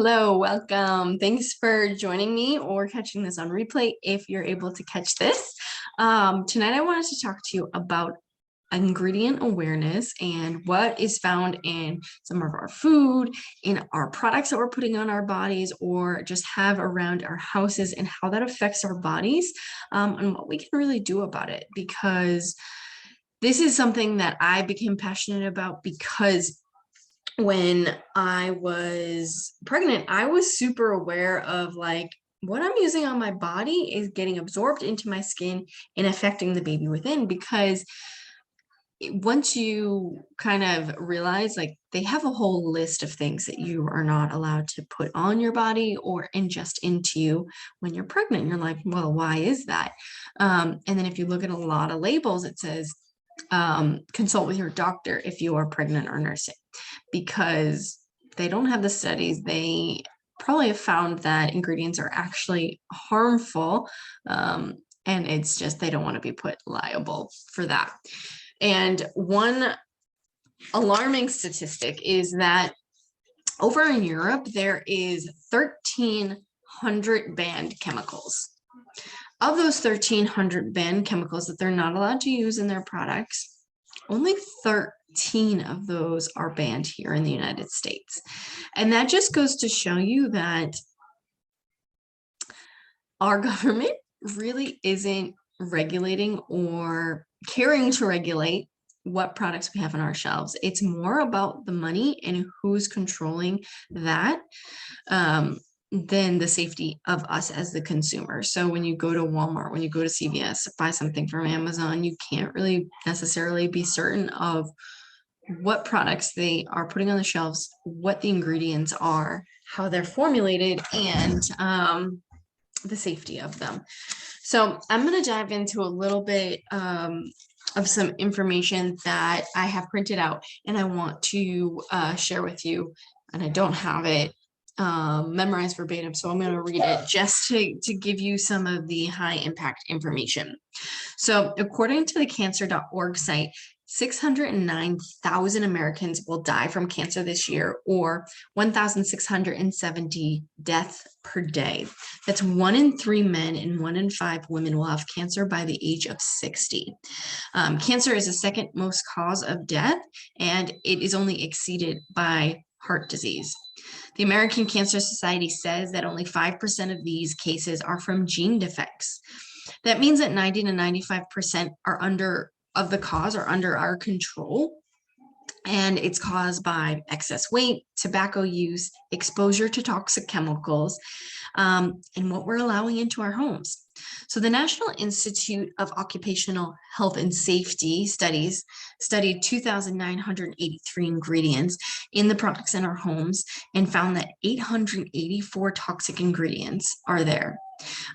Hello, welcome. Thanks for joining me or catching this on replay if you're able to catch this. Tonight I wanted to talk to you about ingredient awareness and what is found in some of our food, in our products that we're putting on our bodies or just have around our houses and how that affects our bodies, and what we can really do about it. Because this is something that I became passionate about because when I was pregnant, I was super aware of like what I'm using on my body is getting absorbed into my skin and affecting the baby within. Because once you kind of realize like they have a whole list of things that you are not allowed to put on your body or ingest into you when you're pregnant, you're like, well, why is that? And then if you look at a lot of labels, it says consult with your doctor if you are pregnant or nursing, because they don't have the studies. They probably have found that ingredients are actually harmful, and it's just they don't want to be put liable for that. And one alarming statistic is that over in Europe, there is 1,300 banned chemicals. Of those 1,300 banned chemicals that they're not allowed to use in their products, only 13 of those are banned here in the United States. And that just goes to show you that our government really isn't regulating or caring to regulate what products we have on our shelves. It's more about the money and who's controlling that, than the safety of us as the consumer. So when you go to Walmart, when you go to CVS, buy something from Amazon, you can't really necessarily be certain of what products they are putting on the shelves, what the ingredients are, how they're formulated, and the safety of them. So I'm going to dive into a little bit of some information that I have printed out and I want to share with you. And I don't have it memorized verbatim, so I'm going to read it just to give you some of the high impact information. So according to the cancer.org site, 609,000 Americans will die from cancer this year, or 1,670 deaths per day. That's 1 in 3 men and 1 in 5 women will have cancer by the age of 60. Cancer is the second most cause of death, and it is only exceeded by heart disease. The American Cancer Society says that only 5% of these cases are from gene defects. That means that 90 to 95% are under our control, and it's caused by excess weight, tobacco use, exposure to toxic chemicals, and what we're allowing into our homes. So the National Institute of Occupational Health and Safety studied 2,983 ingredients in the products in our homes and found that 884 toxic ingredients are there.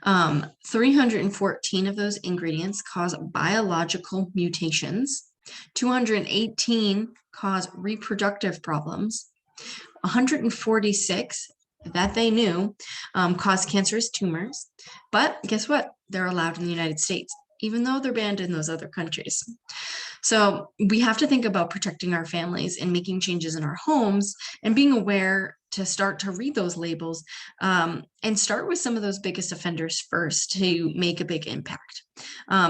314 of those ingredients cause biological mutations. 218 cause reproductive problems. 146 that they knew cause cancerous tumors. But guess what? They're allowed in the United States, even though they're banned in those other countries. So we have to think about protecting our families and making changes in our homes and being aware to start to read those labels, and start with some of those biggest offenders first to make a big impact.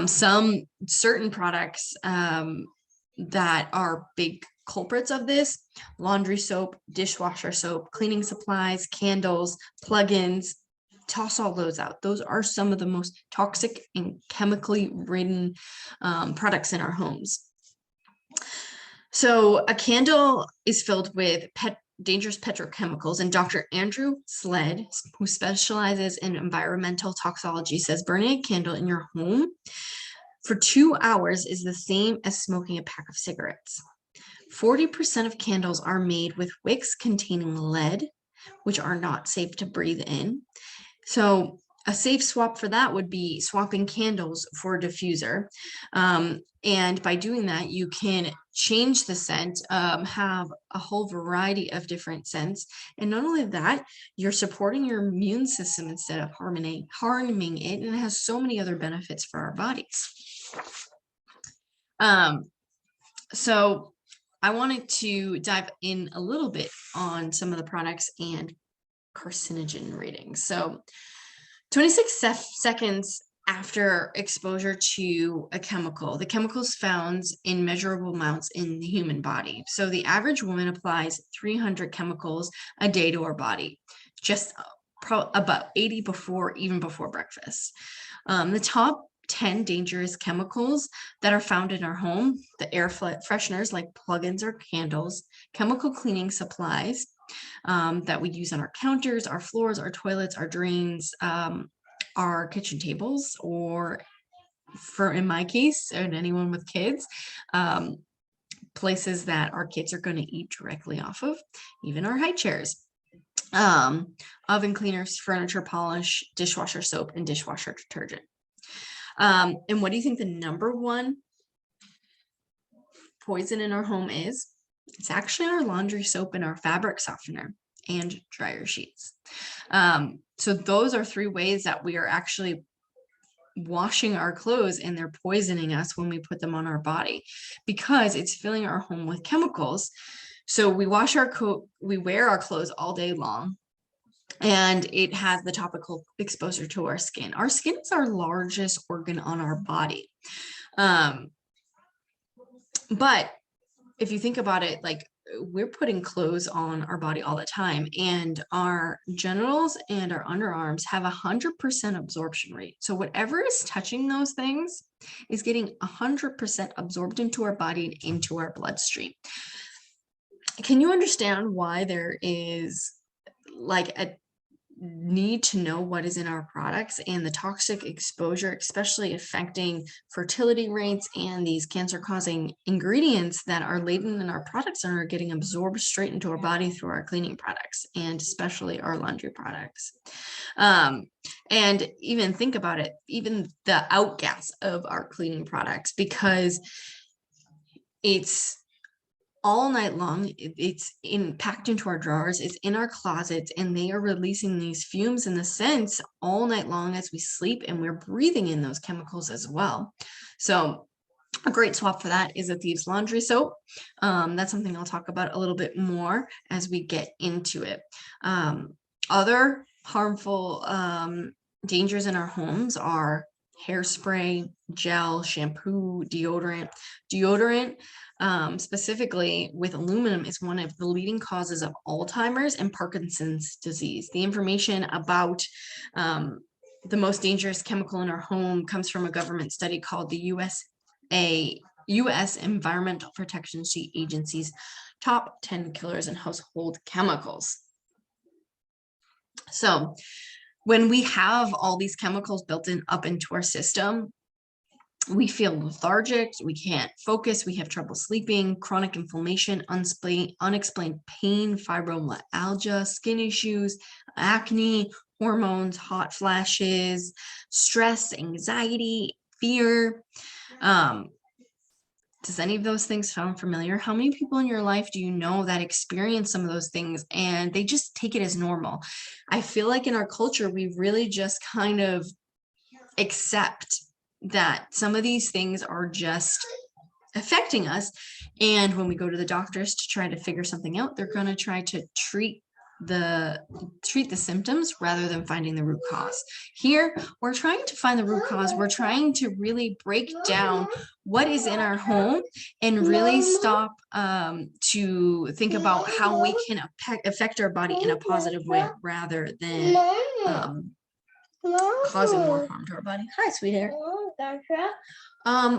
Some certain products that are big culprits of this: laundry soap, dishwasher soap, cleaning supplies, candles, plugins. Toss all those out. Those are some of the most toxic and chemically ridden products in our homes. So a candle is filled with dangerous petrochemicals, and Dr. Andrew Sled, who specializes in environmental toxicology, says burning a candle in your home for 2 hours is the same as smoking a pack of cigarettes. 40% of candles are made with wicks containing lead, which are not safe to breathe in. So a safe swap for that would be swapping candles for a diffuser. And by doing that, you can change the scent, have a whole variety of different scents. And not only that, you're supporting your immune system instead of harming it. And it has so many other benefits for our bodies. So I wanted to dive in a little bit on some of the products and carcinogen rating. So 26 seconds after exposure to a chemical, the chemicals found in measurable amounts in the human body. So the average woman applies 300 chemicals a day to her body, just about 80 even before breakfast. The top 10 dangerous chemicals that are found in our home: the air fresheners like plugins or candles, chemical cleaning supplies that we use on our counters, our floors, our toilets, our drains, our kitchen tables, or in my case, and anyone with kids, places that our kids are going to eat directly off of, even our high chairs. Oven cleaners, furniture polish, dishwasher soap, and dishwasher detergent. And what do you think the number one poison in our home is? It's actually our laundry soap and our fabric softener and dryer sheets. So those are 3 ways that we are actually washing our clothes, and they're poisoning us when we put them on our body, because it's filling our home with chemicals. So we wear our clothes all day long, and it has the topical exposure to our skin. Our skin is our largest organ on our body. But if you think about it, like, we're putting clothes on our body all the time, and our genitals and our underarms have 100% absorption rate. So whatever is touching those things is getting 100% absorbed into our body and into our bloodstream. Can you understand why there is like a need to know what is in our products and the toxic exposure, especially affecting fertility rates and these cancer-causing ingredients that are laden in our products and are getting absorbed straight into our body through our cleaning products, and especially our laundry products. And even think about it, even the outgas of our cleaning products, because it's all night long, it's packed into our drawers, it's in our closets, and they are releasing these fumes in the scents all night long as we sleep, and we're breathing in those chemicals as well. So a great swap for that is a Thieves laundry soap. That's something I'll talk about a little bit more as we get into it. Other harmful dangers in our homes are hairspray, gel, shampoo, deodorant. Deodorant, specifically with aluminum, is one of the leading causes of Alzheimer's and Parkinson's disease. The information about the most dangerous chemical in our home comes from a government study called the U.S. Environmental Protection Agency's top 10 killers in household chemicals. So when we have all these chemicals built up into our system, we feel lethargic, we can't focus, we have trouble sleeping, chronic inflammation, unexplained pain, fibromyalgia, skin issues, acne, hormones, hot flashes, stress, anxiety, fear. Does any of those things sound familiar? How many people in your life do you know that experience some of those things and they just take it as normal? I feel like in our culture, we really just kind of accept that some of these things are just affecting us. And when we go to the doctors to try to figure something out, they're going to try to treat the symptoms rather than finding the root cause. Here, we're trying to find the root cause. We're trying to really break down what is in our home and really stop to think about how we can affect our body in a positive way rather than causing more harm to our body. Hi, sweetheart.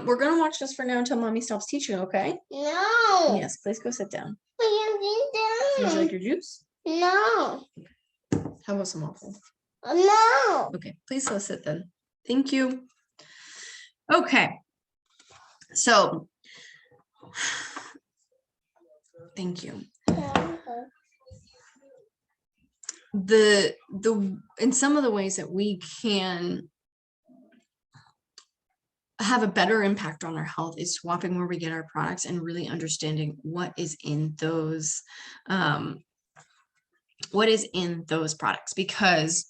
We're gonna watch this for now until mommy stops teaching, okay? No. Yes, please go sit down. Would Would you like your juice? No. How about some waffle? No. Okay, please go sit then. Thank you. Okay. So, thank you. In some of the ways that we can have a better impact on our health is swapping where we get our products and really understanding what is in those products, because,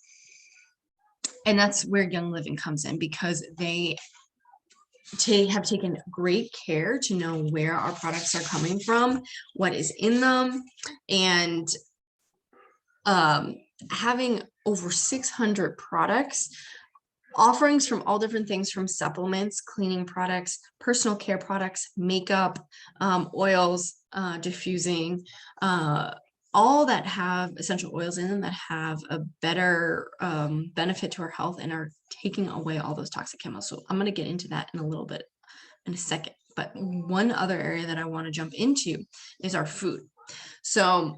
and that's where Young Living comes in, because they have taken great care to know where our products are coming from, what is in them, and having over 600 products, offerings from all different things, from supplements, cleaning products, personal care products, makeup, oils, diffusing, all that have essential oils in them that have a better benefit to our health and are taking away all those toxic chemicals. So I'm going to get into that in a little bit in a second. But one other area that I want to jump into is our food. So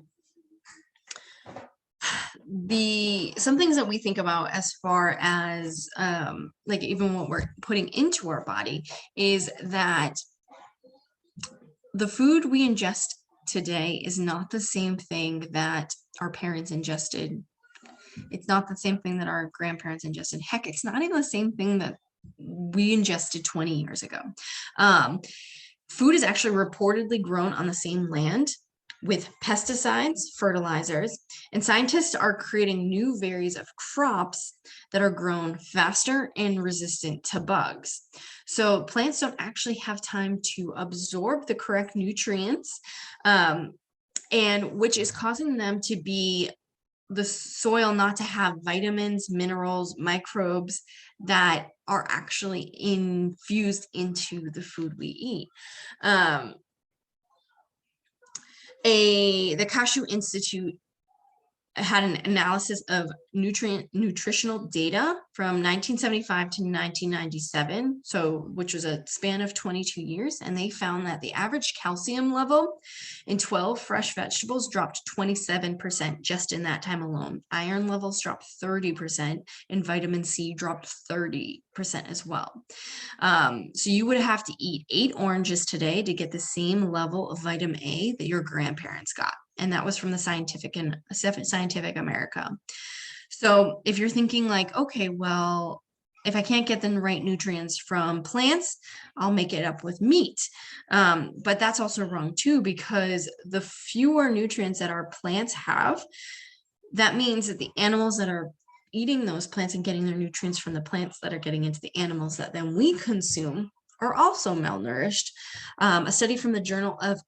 some things that we think about as far as like even what we're putting into our body is that the food we ingest today is not the same thing that our parents ingested. It's not the same thing that our grandparents ingested. Heck, it's not even the same thing that we ingested 20 years ago. Food is actually reportedly grown on the same land with pesticides, fertilizers, and scientists are creating new varieties of crops that are grown faster and resistant to bugs. So plants don't actually have time to absorb the correct nutrients, and which is causing them to be the soil not to have vitamins, minerals, microbes that are actually infused into the food we eat. The Cashew Institute had an analysis of nutritional data from 1975 to 1997, which was a span of 22 years, and they found that the average calcium level in 12 fresh vegetables dropped 27% just in that time alone. Iron levels dropped 30%, and vitamin C dropped 30% as well. So you would have to eat 8 oranges today to get the same level of vitamin A that your grandparents got. And that was from the Scientific America. So if you're thinking like, okay, well, if I can't get the right nutrients from plants, I'll make it up with meat. But that's also wrong too, because the fewer nutrients that our plants have, that means that the animals that are eating those plants and getting their nutrients from the plants that are getting into the animals that then we consume are also malnourished. A study from the Journal of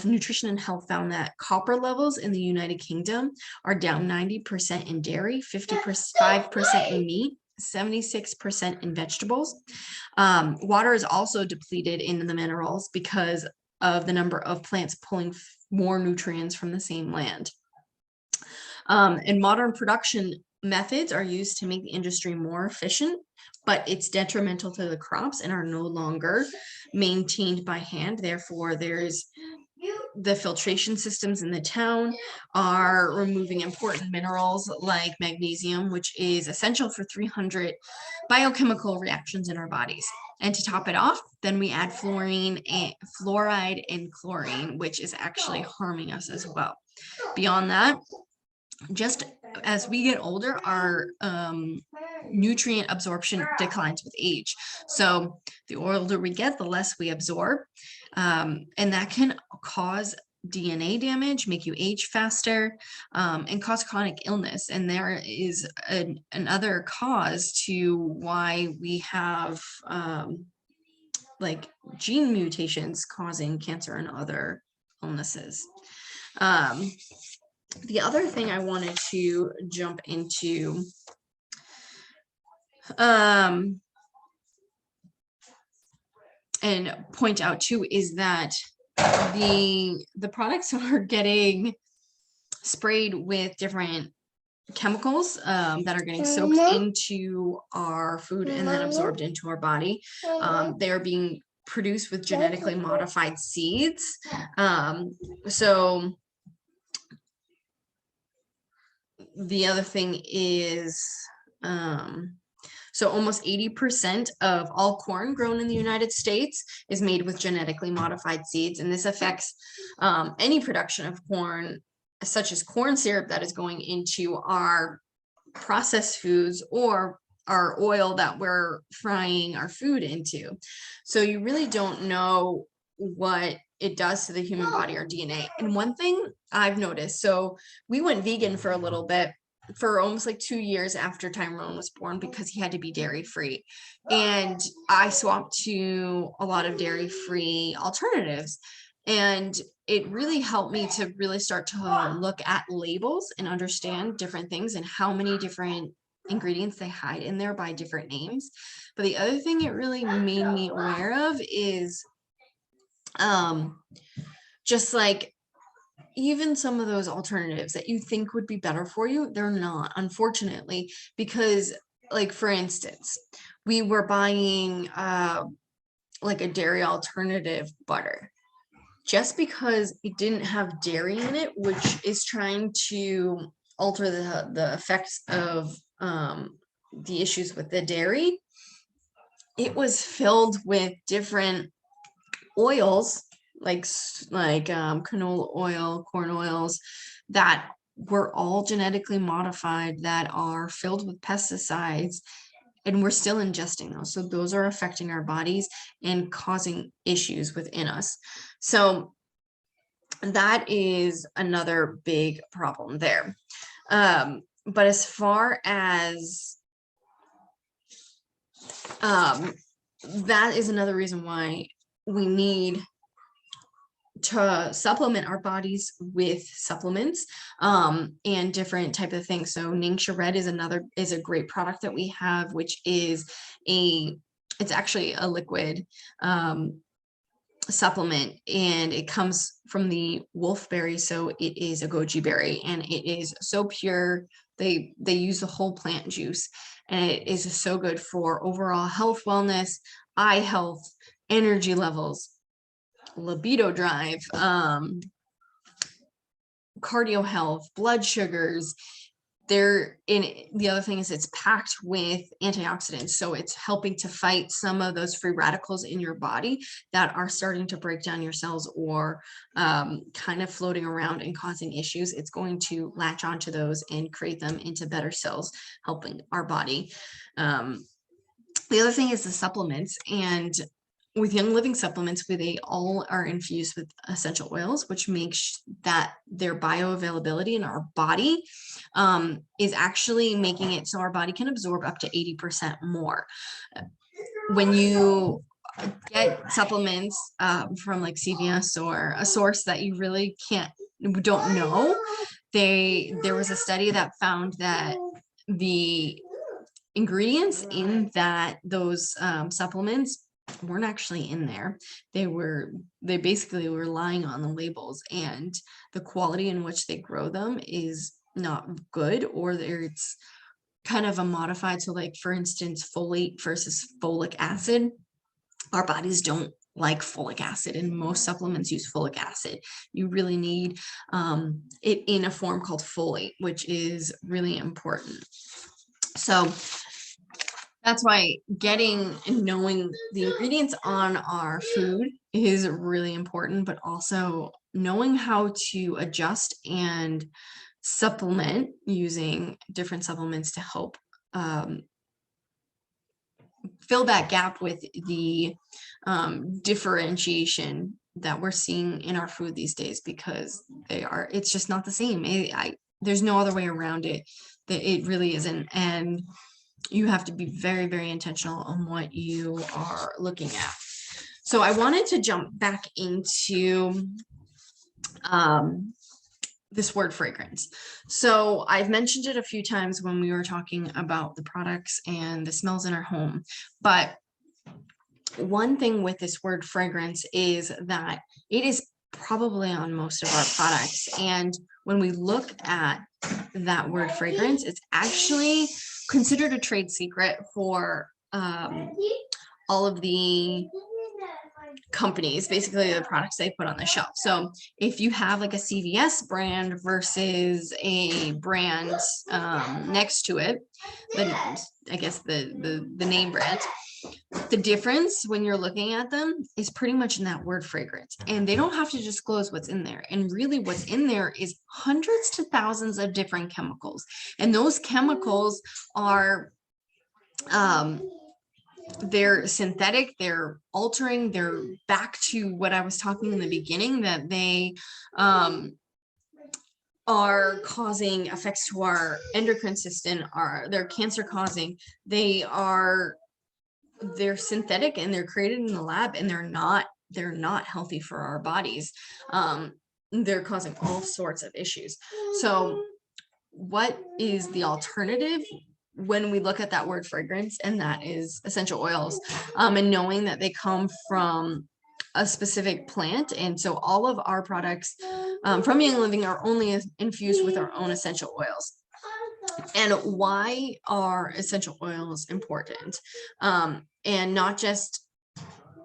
Nutrition and Health found that copper levels in the United Kingdom are down 90% in dairy, 55% in meat, 76% in vegetables. Water is also depleted in the minerals because of the number of plants pulling more nutrients from the same land. And modern production methods are used to make the industry more efficient, but it's detrimental to the crops and are no longer maintained by hand. Therefore, there's the filtration systems in the town are removing important minerals like magnesium, which is essential for 300 biochemical reactions in our bodies. And to top it off, then we add fluoride and chlorine, which is actually harming us as well. Beyond that, just as we get older, our nutrient absorption declines with age. So the older we get, the less we absorb. And that can cause DNA damage, make you age faster, and cause chronic illness. And there is another cause to why we have like gene mutations causing cancer and other illnesses. The other thing I wanted to jump into and point out too is that the products are getting sprayed with different chemicals that are getting soaked into our food and then absorbed into our body. They are being produced with genetically modified seeds. So the other thing is, so almost 80% of all corn grown in the United States is made with genetically modified seeds. And this affects any production of corn, such as corn syrup that is going into our processed foods or our oil that we're frying our food into. So you really don't know what it does to the human body or DNA. And one thing I've noticed, so we went vegan for a little bit, for almost like 2 years after Tyrone was born, because he had to be dairy free. And I swapped to a lot of dairy free alternatives. And it really helped me to really start to look at labels and understand different things and how many different ingredients they hide in there by different names. But the other thing it really made me aware of is just like even some of those alternatives that you think would be better for you, they're not, unfortunately, because like for instance, we were buying like a dairy alternative butter just because it didn't have dairy in it, which is trying to alter the effects of the issues with the dairy. It was filled with different oils like canola oil, corn oils that were all genetically modified, that are filled with pesticides, and we're still ingesting those. So those are affecting our bodies and causing issues within us. So that is another big problem there. But as far as that is another reason why we need to supplement our bodies with supplements and different type of things. So Ningxia Red is a great product that we have, which is it's actually a liquid supplement, and it comes from the wolfberry. So it is a goji berry, and it is so pure. They use the whole plant juice, and it is so good for overall health, wellness, eye health, energy levels, libido drive, cardio health, blood sugars. The other thing is it's packed with antioxidants, so it's helping to fight some of those free radicals in your body that are starting to break down your cells or kind of floating around and causing issues. It's going to latch onto those and create them into better cells, helping our body. The other thing is the supplements, and with Young Living supplements, they all are infused with essential oils, which makes that their bioavailability in our body is actually making it so our body can absorb up to 80% more. When you get supplements from like CVS or a source that you really don't know, there was a study that found that the ingredients in those supplements weren't actually in there. They basically were relying on the labels, and the quality in which they grow them is not good, or it's kind of a modified. So like for instance, folate versus folic acid, our bodies don't like folic acid, and most supplements use folic acid. You really need it in a form called folate, which is really important. So that's why getting and knowing the ingredients on our food is really important, but also knowing how to adjust and supplement using different supplements to help fill that gap with the differentiation that we're seeing in our food these days, because it's just not the same. There's no other way around it. That it really isn't. And you have to be very, very intentional on what you are looking at. So I wanted to jump back into this word fragrance. So I've mentioned it a few times when we were talking about the products and the smells in our home. But one thing with this word fragrance is that it is probably on most of our products. And when we look at that word fragrance, it's actually considered a trade secret for all of the companies, basically the products they put on the shelf. So if you have like a CVS brand versus a brand next to it, then I guess the name brand, the difference when you're looking at them is pretty much in that word fragrance, and they don't have to disclose what's in there. And really what's in there is hundreds to thousands of different chemicals, and those chemicals are they're synthetic, they're altering, they're back to what I was talking in the beginning, that they are causing effects to our endocrine system, they're cancer causing, they're synthetic, and they're created in the lab, and they're not they're not healthy for our bodies. They're causing all sorts of issues. So what is the alternative when we look at that word fragrance, and that is essential oils, and knowing that they come from a specific plant. And so all of our products from Young Living are only infused with our own essential oils. And why are essential oils important? And not just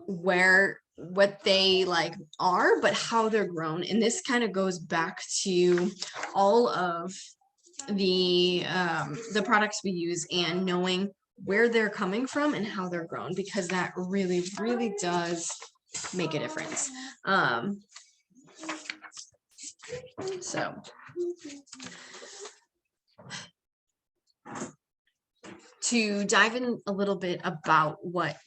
what they like are, but how they're grown. And this kind of goes back to all of the products we use and knowing where they're coming from and how they're grown, because that really, really does make a difference. So to dive in a little bit about what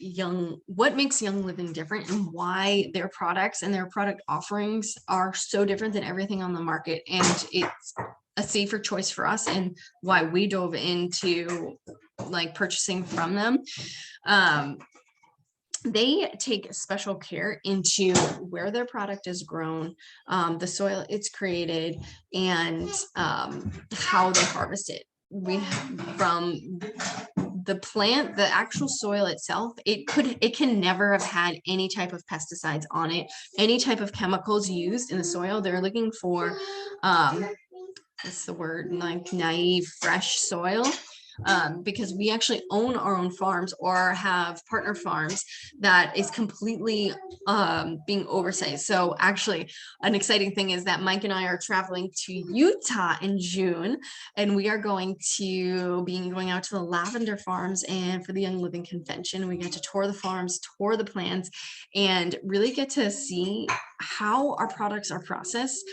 makes Young Living different and why their products and their product offerings are so different than everything on the market, and it's a safer choice for us and why we dove into like purchasing from them. They take special care into where their product is grown, the soil it's created, and how they harvest it. From the plant, the actual soil itself, it can never have had any type of pesticides on it, any type of chemicals used in the soil. They're looking for what's the word, like naive, fresh soil. Because we actually own our own farms or have partner farms that is completely being oversized. So actually an exciting thing is that Mike and I are traveling to Utah in June, and we are going out to the lavender farms and for the Young Living convention. We get to tour the farms, tour the plants, and really get to see how our products are processed.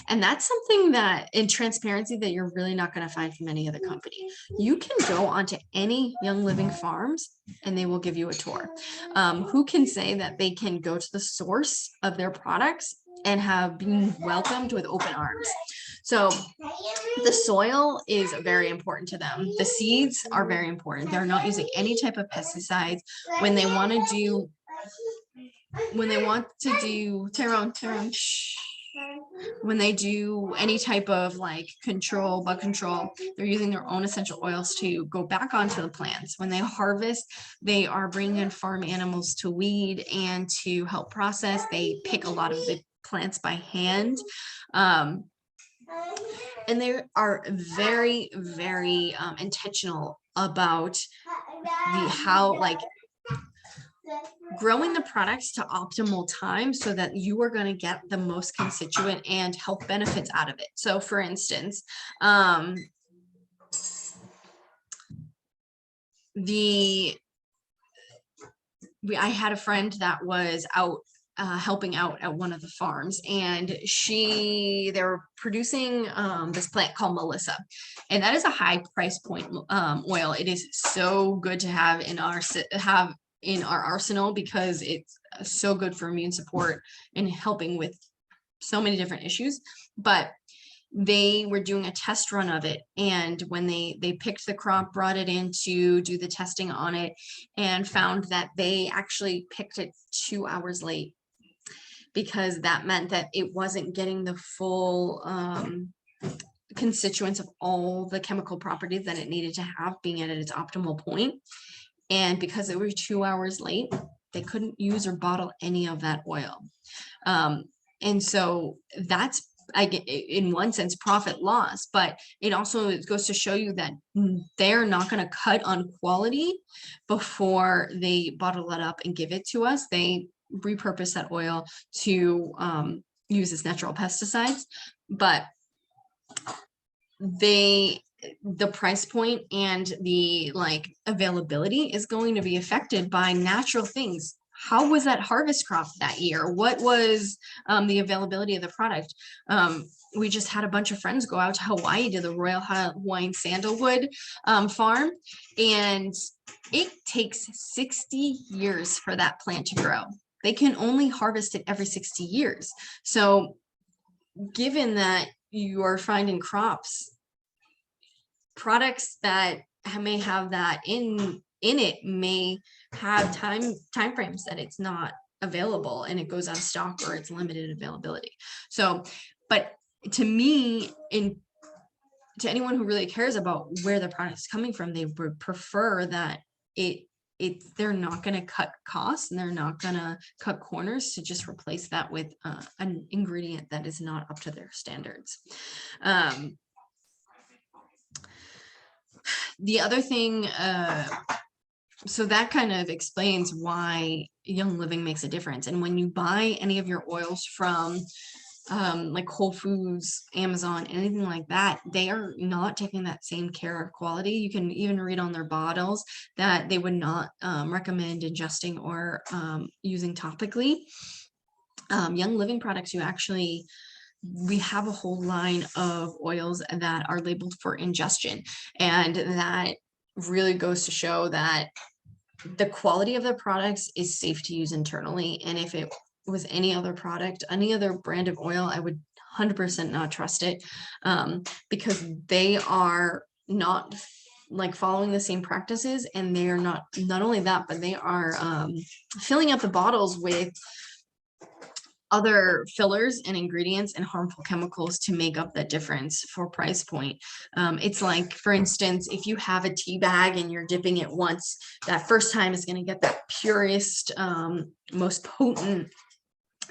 And that's something that in transparency that you're really not going to find from any other company. You can go onto any Young Living farms and they will give you a tour. Who can say that they can go to the source of their products and have been welcomed with open arms? So the soil is very important to them. The seeds are very important. They're not using any type of pesticides. When they want to do Tyrone, shh. When they do any type of like bug control, they're using their own essential oils to go back onto the plants. When they harvest, they are bringing in farm animals to weed and to help process. They pick a lot of the plants by hand. And they are very, very intentional about growing the products to optimal time so that you are going to get the most constituent and health benefits out of it. So for instance, I had a friend that was out helping out at one of the farms, and they were producing this plant called Melissa, and that is a high price point oil. It is so good to have in our arsenal because it's so good for immune support and helping with so many different issues. But they were doing a test run of it, and when they picked the crop, brought it in to do the testing on it, and found that they actually picked it 2 hours late, because that meant that it wasn't getting the full constituents of all the chemical properties that it needed to have, being at its optimal point. And because it was 2 hours late, they couldn't use or bottle any of that oil. And so that's, in one sense, profit loss, but it also goes to show you that they're not going to cut on quality before they bottle it up and give it to us. They repurpose that oil to use as natural pesticides, but the price point and the availability is going to be affected by natural things. How was that harvest crop that year? What was the availability of the product? We just had a bunch of friends go out to Hawaii to the Royal Hawaiian Sandalwood farm, and it takes 60 years for that plant to grow. They can only harvest it every 60 years. So given that you are finding products that may have that in it may have time frames that it's not available and it goes out of stock or it's limited availability. So, but to me, to anyone who really cares about where the product is coming from, they would prefer that they're not going to cut costs and they're not going to cut corners to just replace that with an ingredient that is not up to their standards. The other thing, so that kind of explains why Young Living makes a difference. And when you buy any of your oils from like Whole Foods, Amazon, anything like that, they are not taking that same care of quality. You can even read on their bottles that they would not recommend ingesting or using topically. Young Living products, we have a whole line of oils that are labeled for ingestion, and that really goes to show that the quality of the products is safe to use internally. And if it was any other product, any other brand of oil, I would 100% not trust it, because they are not like following the same practices, and they are not only that, but they are filling up the bottles with other fillers and ingredients and harmful chemicals to make up that difference for price point. It's like, for instance, if you have a tea bag and you're dipping it once, that first time is going to get that purest, most potent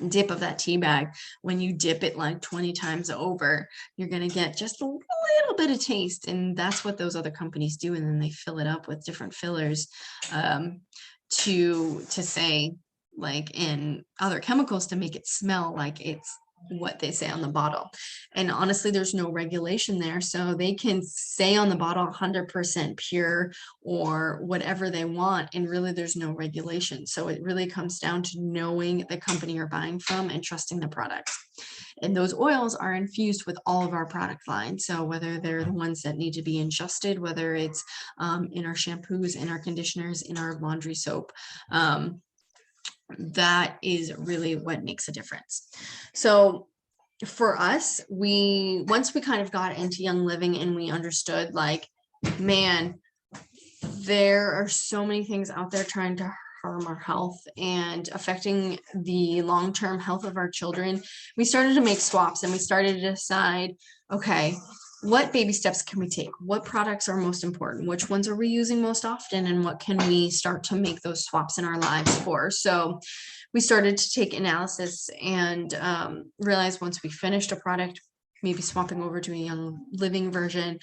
dip of that tea bag. When you dip it like 20 times over, you're going to get just a little bit of taste. And that's what those other companies do. And then they fill it up with different fillers to say, like, in other chemicals to make it smell like it's what they say on the bottle. And honestly, there's no regulation there, so they can say on the bottle 100% pure or whatever they want, and really there's no regulation. So it really comes down to knowing the company you're buying from and trusting the products. And those oils are infused with all of our product lines. So whether they're the ones that need to be ingested, whether it's in our shampoos, in our conditioners, in our laundry soap, that is really what makes a difference. So for us, once we kind of got into Young Living and we understood, like, man, there are so many things out there trying to harm our health and affecting the long-term health of our children, we started to make swaps, and we started to decide, okay, what baby steps can we take? What products are most important? Which ones are we using most often? And what can we start to make those swaps in our lives for? So we started to take analysis and realize once we finished a product, maybe swapping over to a Young Living version,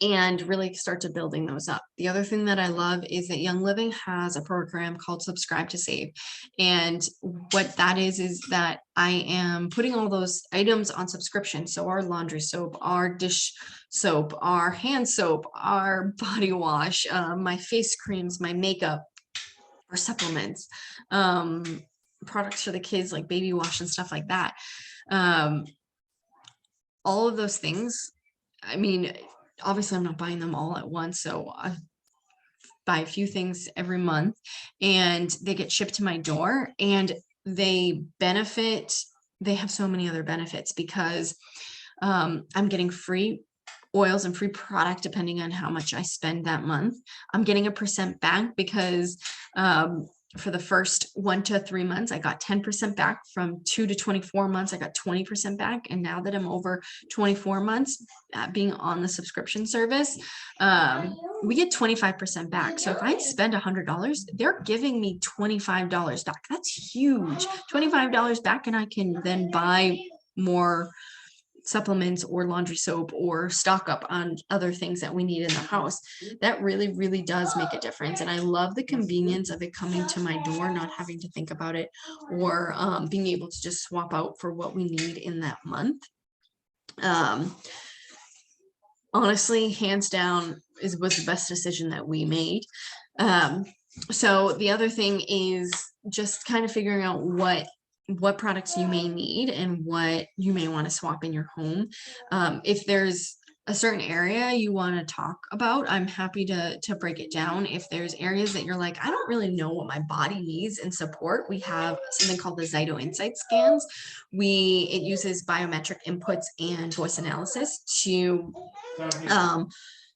and really start to building those up. The other thing that I love is that Young Living has a program called Subscribe to Save. And what that is that I am putting all those items on subscription. So our laundry soap, our dish soap, our hand soap, our body wash, my face creams, my makeup, our supplements, products for the kids like baby wash and stuff like that. All of those things, I mean, obviously I'm not buying them all at once, so I buy a few things every month and they get shipped to my door, and they have so many other benefits because I'm getting free oils and free product depending on how much I spend that month. I'm getting a % back because for the first 1 to 3 months, I got 10% back. From 2 to 24 months, I got 20% back. And now that I'm over 24 months being on the subscription service, we get 25% back. So if I spend $100, they're giving me $25 back. That's huge. $25 back, and I can then buy more supplements or laundry soap or stock up on other things that we need in the house. That really, really does make a difference. And I love the convenience of it coming to my door, not having to think about it, or being able to just swap out for what we need in that month. Honestly, hands down, was the best decision that we made. So the other thing is just kind of figuring out what products you may need and what you may want to swap in your home. If there's a certain area you want to talk about, I'm happy to break it down. If there's areas that you're like, I don't really know what my body needs and support, we have something called the Zyto Insight scans. It uses biometric inputs and voice analysis to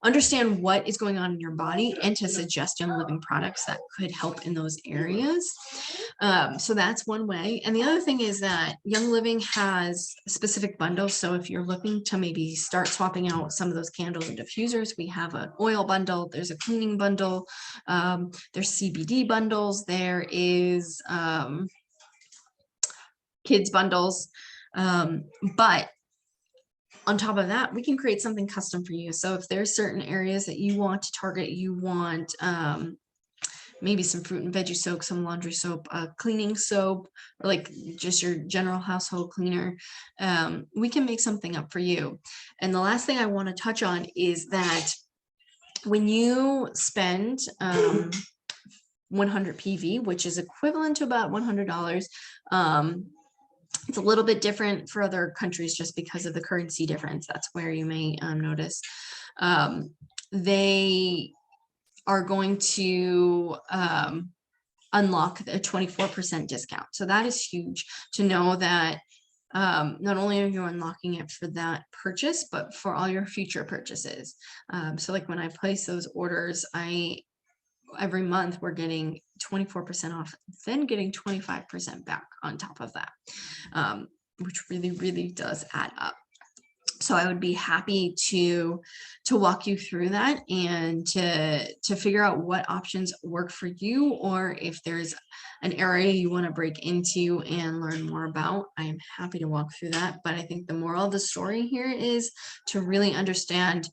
understand what is going on in your body and to suggest Young Living products that could help in those areas. So that's one way. And the other thing is that Young Living has specific bundles. So if you're looking to maybe start swapping out some of those candles and diffusers, we have an oil bundle, there's a cleaning bundle, there's CBD bundles, there is kids bundles. But on top of that, we can create something custom for you. So if there's certain areas that you want to target, you want maybe some fruit and veggie soap, some laundry soap, cleaning soap, or like just your general household cleaner, we can make something up for you. And the last thing I want to touch on is that when you spend 100 PV, which is equivalent to about $100, it's a little bit different for other countries just because of the currency difference. That's where you may notice. They are going to unlock a 24% discount. So that is huge to know that not only are you unlocking it for that purchase, but for all your future purchases. So like when I place those orders, every month we're getting 24% off, then getting 25% back on top of that, which really, really does add up. So I would be happy to walk you through that and to figure out what options work for you, or if there's an area you want to break into and learn more about, I'm happy to walk through that. But I think the moral of the story here is to really understand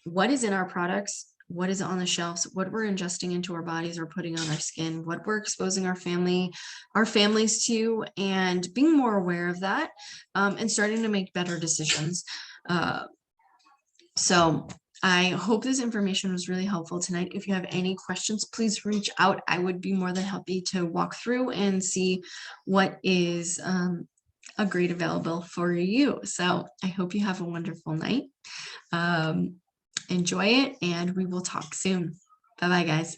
what is in our products, what is on the shelves, what we're ingesting into our bodies or putting on our skin, what we're exposing our families to, and being more aware of that, and starting to make better decisions. So I hope this information was really helpful tonight. If you have any questions, please reach out. I would be more than happy to walk through and see what is a great available for you. So I hope you have a wonderful night. Enjoy it, and we will talk soon. Bye-bye, guys.